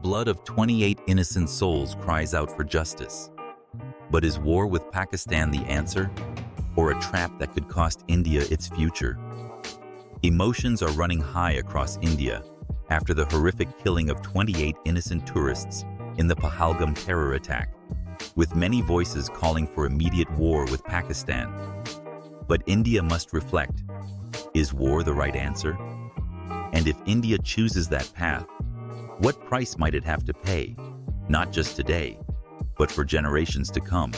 blood of 28 innocent souls cries out for justice. But is war with Pakistan the answer, or a trap that could cost India its future? Emotions are running high across India after the horrific killing of 28 innocent tourists in the Pahalgam terror attack, with many voices calling for immediate war with Pakistan. But India must reflect, is war the right answer? And if India chooses that path, what price might it have to pay, not just today, but for generations to come?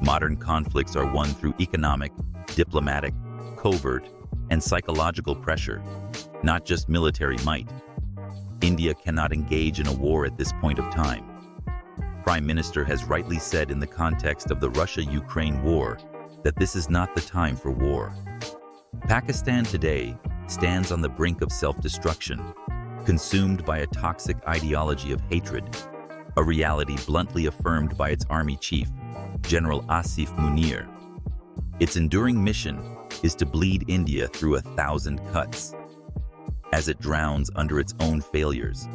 Modern conflicts are won through economic, diplomatic, covert, and psychological pressure, not just military might. India cannot engage in a war at this point of time. Prime Minister has rightly said in the context of the Russia-Ukraine war that this is not the time for war. Pakistan today stands on the brink of self-destruction, consumed by a toxic ideology of hatred, a reality bluntly affirmed by its army chief, General Asif Munir. Its enduring mission is to bleed India through 1,000 cuts. As it drowns under its own failures,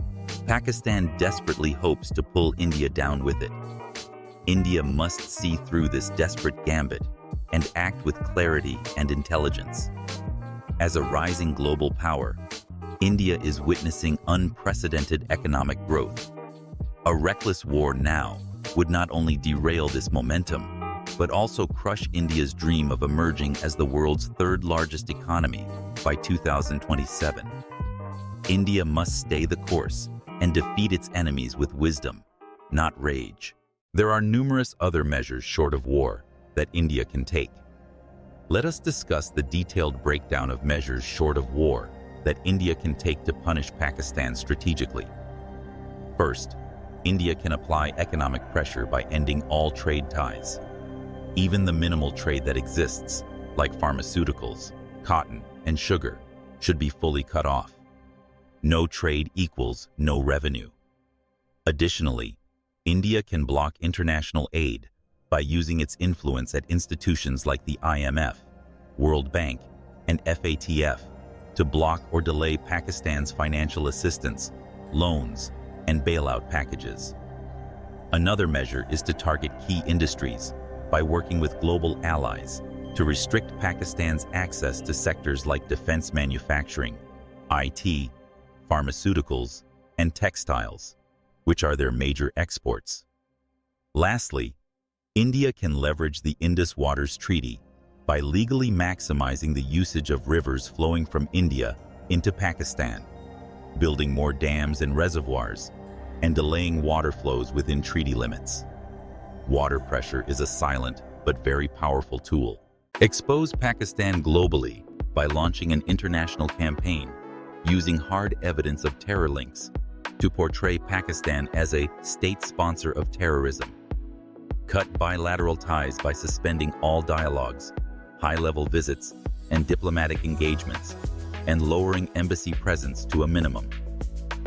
Pakistan desperately hopes to pull India down with it. India must see through this desperate gambit and act with clarity and intelligence. As a rising global power, India is witnessing unprecedented economic growth. A reckless war now would not only derail this momentum, but also crush India's dream of emerging as the world's third-largest economy by 2027. India must stay the course and defeat its enemies with wisdom, not rage. There are numerous other measures short of war that India can take. Let us discuss the detailed breakdown of measures short of war that India can take to punish Pakistan strategically. First, India can apply economic pressure by ending all trade ties. Even the minimal trade that exists, like pharmaceuticals, cotton, and sugar, should be fully cut off. No trade equals no revenue. Additionally, India can block international aid by using its influence at institutions like the IMF, World Bank, and FATF to block or delay Pakistan's financial assistance, loans, and bailout packages. Another measure is to target key industries by working with global allies to restrict Pakistan's access to sectors like defense manufacturing, IT, pharmaceuticals, and textiles, which are their major exports. Lastly, India can leverage the Indus Waters Treaty by legally maximizing the usage of rivers flowing from India into Pakistan, building more dams and reservoirs, and delaying water flows within treaty limits. Water pressure is a silent but very powerful tool. Expose Pakistan globally by launching an international campaign using hard evidence of terror links to portray Pakistan as a state sponsor of terrorism. Cut bilateral ties by suspending all dialogues, high-level visits, and diplomatic engagements, and lowering embassy presence to a minimum.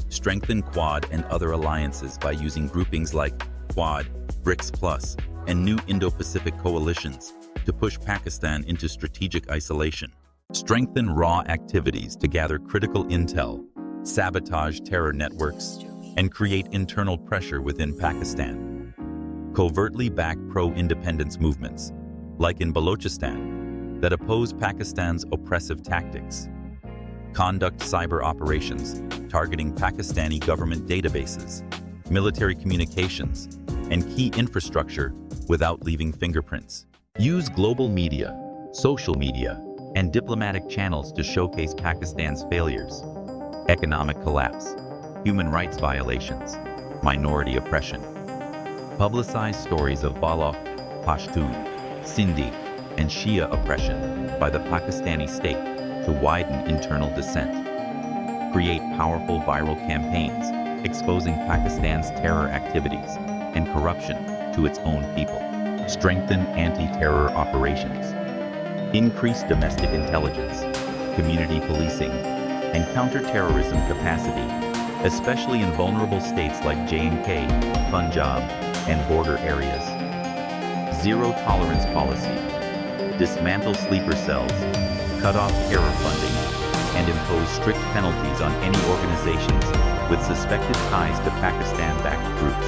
Strengthen Quad and other alliances by using groupings like Quad, BRICS Plus, and new Indo-Pacific coalitions to push Pakistan into strategic isolation. Strengthen raw activities to gather critical intel, sabotage terror networks, and create internal pressure within Pakistan. Covertly back pro-independence movements, like in Balochistan, that oppose Pakistan's oppressive tactics. Conduct cyber operations targeting Pakistani government databases, military communications, and key infrastructure without leaving fingerprints. Use global media, social media, and diplomatic channels to showcase Pakistan's failures: economic collapse, human rights violations, minority oppression. Publicize stories of Baloch, Pashtun, Sindhi, and Shia oppression by the Pakistani state to widen internal dissent. Create powerful viral campaigns exposing Pakistan's terror activities and corruption to its own people. Strengthen anti-terror operations. Increase domestic intelligence, community policing, and counter-terrorism capacity, especially in vulnerable states like J&K, Punjab, and border areas. Zero-tolerance policy. Dismantle sleeper cells, cut off terror funding, and impose strict penalties on any organizations with suspected ties to Pakistan-backed groups.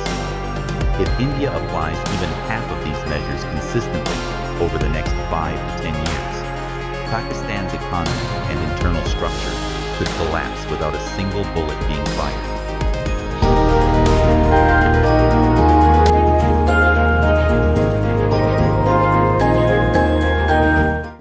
If India applies even half of these measures consistently over the next 5 to 10 years, Pakistan's economy and internal structure could collapse without a single bullet being fired.